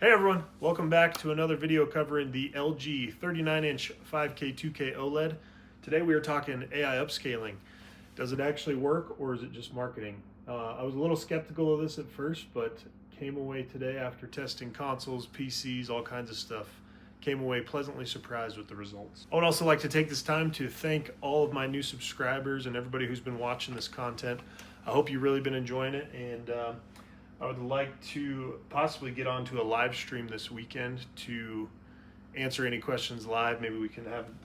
Hey everyone, welcome back to another video covering the LG 39-inch 5K2K OLED. Today we are talking AI upscaling. Does it actually work or is it just marketing? I was a little skeptical of this at first, but came away today after testing consoles, PCs, all kinds of stuff. Came away pleasantly surprised with the results. I would also like to take this time to thank all of my new subscribers and everybody who's been watching this content. I hope you've really been enjoying it, and I would like to possibly get onto a live stream this weekend to answer any questions live. Maybe we can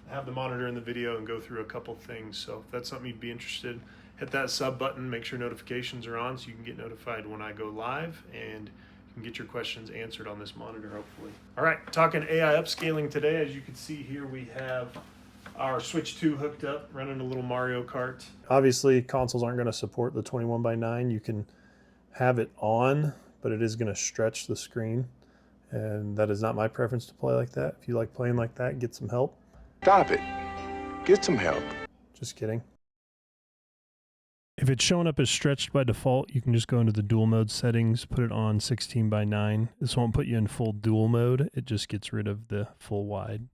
have the monitor in the video and go through a couple things. So if that's something you'd be interested, hit that sub button, make sure notifications are on so you can get notified when I go live, and you can get your questions answered on this monitor, hopefully. All right, talking AI upscaling today. As you can see here, we have our Switch 2 hooked up, running a little Mario Kart. Obviously, consoles aren't going to support the 21:9. You can have it on, but it is going to stretch the screen, and that is not my preference to play like that. If you like playing like that, get some help. Stop it. Get some help. Just kidding. If it's showing up as stretched by default, you can just go into the dual mode settings, put it on 16:9. This won't put you in full dual mode. It just gets rid of the full wide.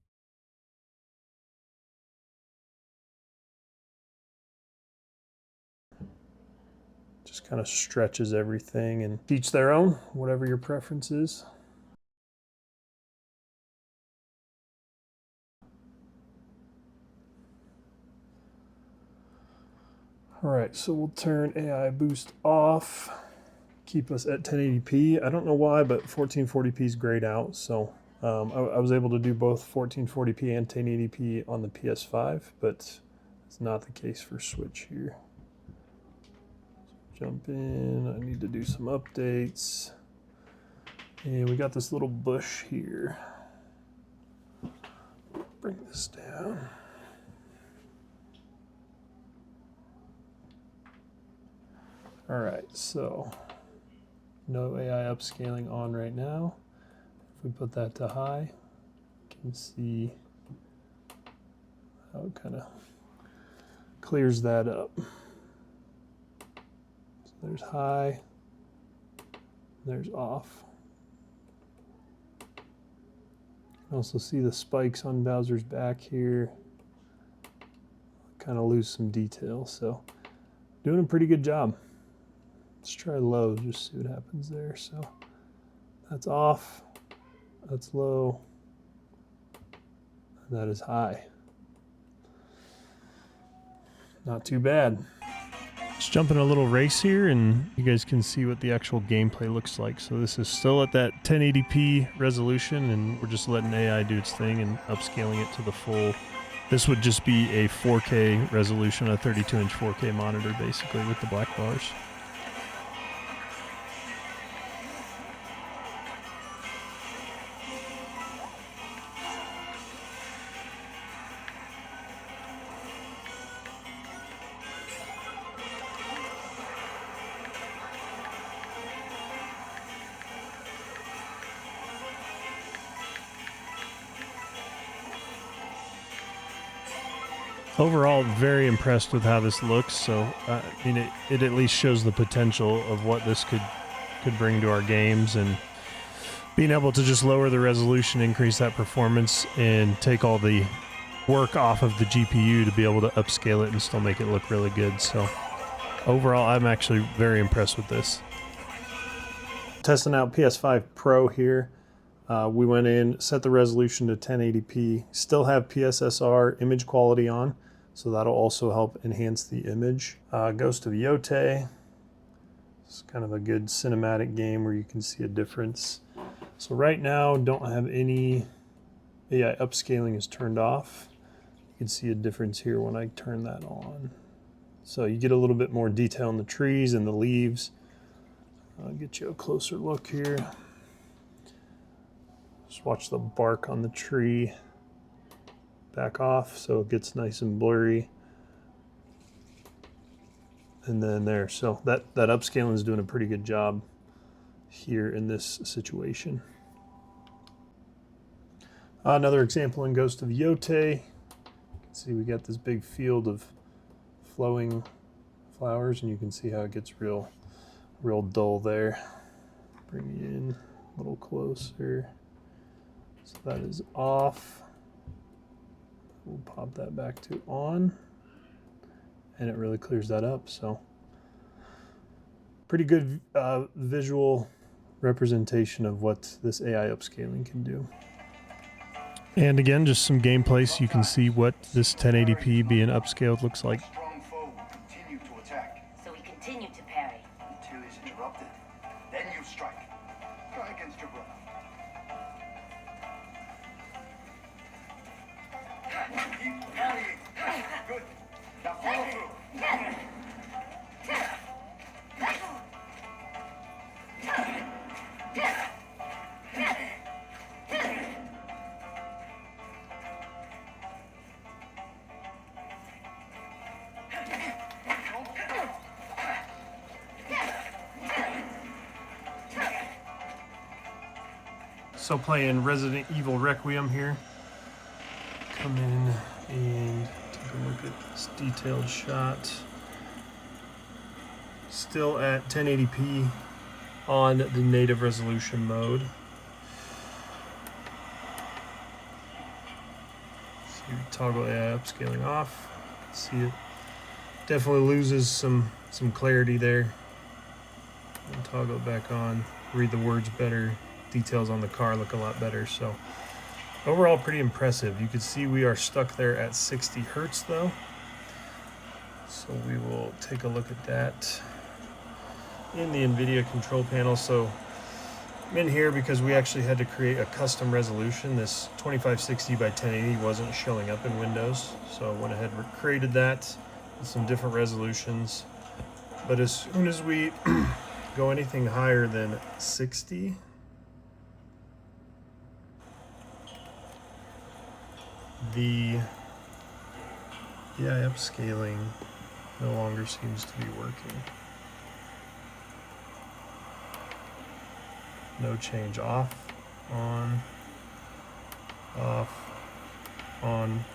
Just kind of stretches everything, and each their own, whatever your preference is. All right, so we'll turn AI boost off, keep us at 1080p. I don't know why, but 1440p is grayed out, so I was able to do both 1440p and 1080p on the PS5, but it's not the case for Switch here. Jump in, I need to do some updates. And we got this little bush here. Bring this down. All right, so no AI upscaling on right now. If we put that to high, you can see how it kind of clears that up. There's high, there's off. You can also see the spikes on Bowser's back here. Kind of lose some detail, so doing a pretty good job. Let's try low, just see what happens there. So that's off, that's low, and that is high. Not too bad. Let's jump in a little race here and you guys can see what the actual gameplay looks like. So this is still at that 1080p resolution, and we're just letting AI do its thing and upscaling it to the full. This would just be a 4K resolution, a 32-inch 4K monitor basically with the black bars. Overall, very impressed with how this looks. So, I mean, it at least shows the potential of what this could bring to our games, and being able to just lower the resolution, increase that performance, and take all the work off of the GPU to be able to upscale it and still make it look really good. So, overall, I'm actually very impressed with this. Testing out PS5 Pro here. We went in, set the resolution to 1080p, still have PSSR image quality on, so that'll also help enhance the image. Ghost of Yotei. It's kind of a good cinematic game where you can see a difference. So right now, don't have any AI upscaling is turned off. You can see a difference here when I turn that on. So you get a little bit more detail in the trees and the leaves. I'll get you a closer look here. Just watch the bark on the tree back off so it gets nice and blurry. And then there, so that upscaling is doing a pretty good job here in this situation. Another example in Ghost of Yotei. You can see we got this big field of flowing flowers, and you can see how it gets real dull there. Bring you in. a little closer. So that is off. We'll pop that back to on, and it really clears that up. So pretty good visual representation of what this AI upscaling can do. And again, just some gameplay so you can see what this 1080p being upscaled looks like. Strong foe will continue to attack So we continue to parry. until he's interrupted. Then you strike. Try against your brother. Keep parrying. Good. Now follow through. So playing Resident Evil Requiem here. Come in and take a look at this detailed shot. Still at 1080p on the native resolution mode. So you toggle AI upscaling off. See it definitely loses some clarity there. And toggle it back on. Read the words better. Details on the car look a lot better. So overall pretty impressive. You can see we are stuck there at 60 hertz though. So we will take a look at that in the NVIDIA control panel. So I'm in here because we actually had to create a custom resolution. This 2560 by 1080 wasn't showing up in Windows. So I went ahead and created that with some different resolutions. But as soon as we go anything higher than 60, the AI upscaling no longer seems to be working. No change. Off, on, off, on.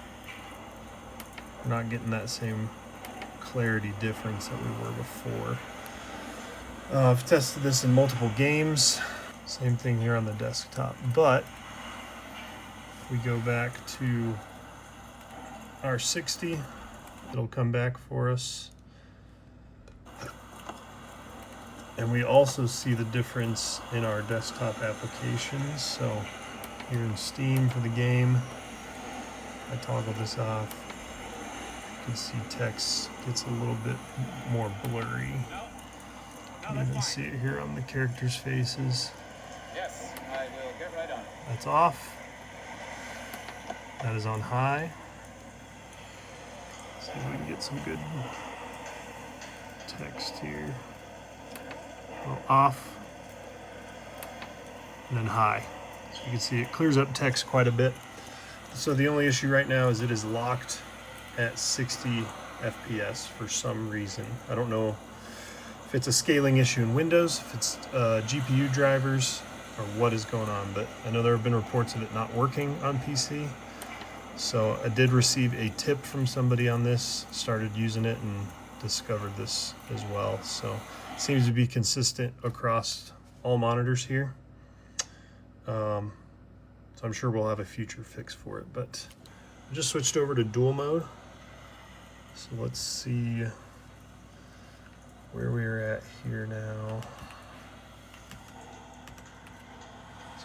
We're not getting that same clarity difference that we were before. I've tested this in multiple games. Same thing here on the desktop, but we go back to our 60, it'll come back for us. And we also see the difference in our desktop applications. So here in Steam for the game, I toggle this off. You can see text gets a little bit more blurry. You can even see it here on the characters' faces. Yes, I will get right on it. That's off. That is on high. See if we can get some good text here. Well, off, and then high. So you can see it clears up text quite a bit. So the only issue right now is it is locked at 60 FPS for some reason. I don't know if it's a scaling issue in Windows, if it's GPU drivers, or what is going on, but I know there have been reports of it not working on PC. So I did receive a tip from somebody on this, started using it and discovered this as well. So it seems to be consistent across all monitors here. So I'm sure we'll have a future fix for it, but I just switched over to dual mode. So let's see where we're at here now.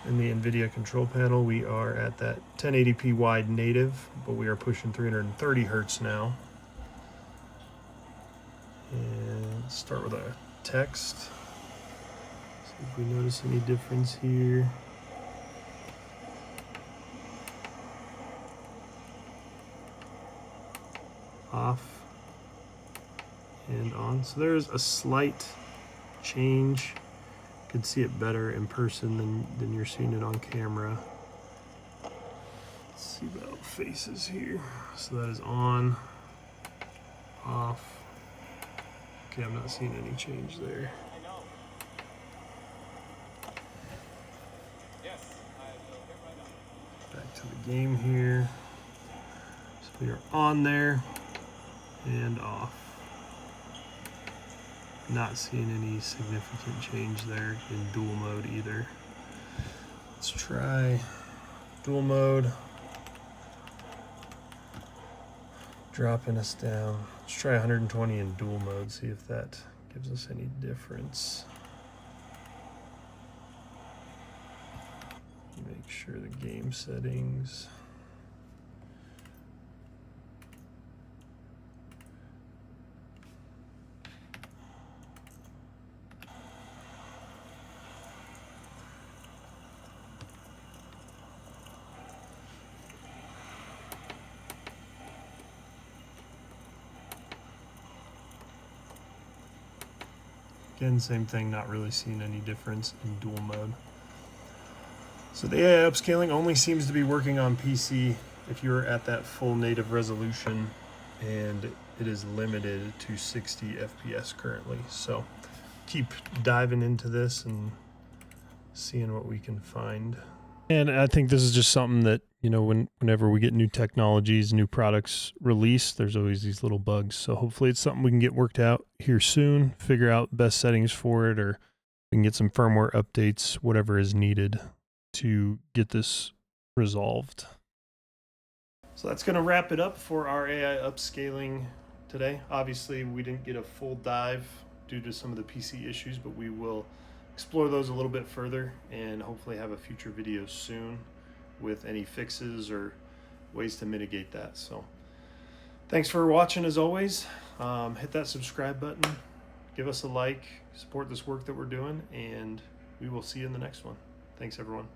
In the NVIDIA control panel, we are at that 1080p wide native, but we are pushing 330 hertz now. And let's start with our text. See if we notice any difference here. Off and on. So there's a slight change. You can see it better in person than you're seeing it on camera. Let's see about faces here. So that is on, off. Okay, I'm not seeing any change there. I know. Yes, I will get right on it. Back to the game here. So we are on there and off. Not seeing any significant change there in dual mode either. Let's try dual mode. Dropping us down. Let's try 120 in dual mode, see if that gives us any difference. Make sure the game settings. Again, same thing, not really seeing any difference in dual mode. So the AI upscaling only seems to be working on PC if you're at that full native resolution, and it is limited to 60 FPS currently. So keep diving into this and seeing what we can find. And I think this is just something that, you know, whenever we get new technologies, new products released, there's always these little bugs. So hopefully it's something we can get worked out here soon, figure out best settings for it, or we can get some firmware updates, whatever is needed to get this resolved. So that's going to wrap it up for our AI upscaling today. Obviously, we didn't get a full dive due to some of the PC issues, but we will explore those a little bit further and hopefully have a future video soon with any fixes or ways to mitigate that. So thanks for watching as always. Hit that subscribe button, give us a like, support this work that we're doing, and we will see you in the next one. Thanks everyone.